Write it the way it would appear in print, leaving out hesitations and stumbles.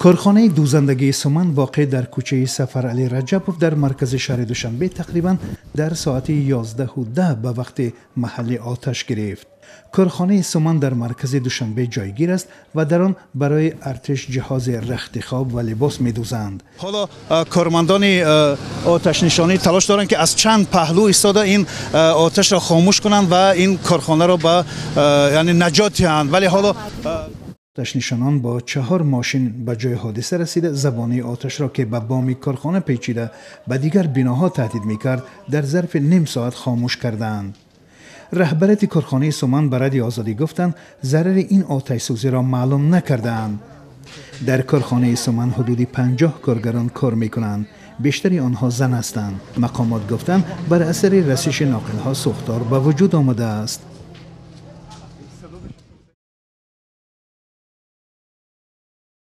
کارخانه دوزندگی سمن واقع در کوچه سفر علی رجبوف در مرکز شهر دوشنبه تقریبا در ساعت 11:10 به وقت محلی آتش گرفت. کارخانه سمن در مرکز دوشنبه جایگیر است و در آن برای ارتش جهاز رختخواب و لباس می‌دوزند. حالا کارمندان آتش نشانی تلاش دارند که از چند پهلو ایستاده این آتش را خاموش کنند و این کارخانه را به یعنی نجات دهند، ولی حالا آتش نشانان با 4 ماشین به جای حادثه رسیده زبانه آتش را که به بام کارخانه پیچیده به دیگر بناها تهدید می‌کرد در ظرف نیم ساعت خاموش کردند. رهبرت کارخانه سمن به رادیو آزادی گفتند ضرر این آتش سوزی را معلوم نکردند. در کارخانه سمن حدود 50 کارگران کار می‌کنند. بیشتری آنها زن هستند. مقامات گفتند بر اثر رسش ناقل‌ها سوختار به وجود آمده است.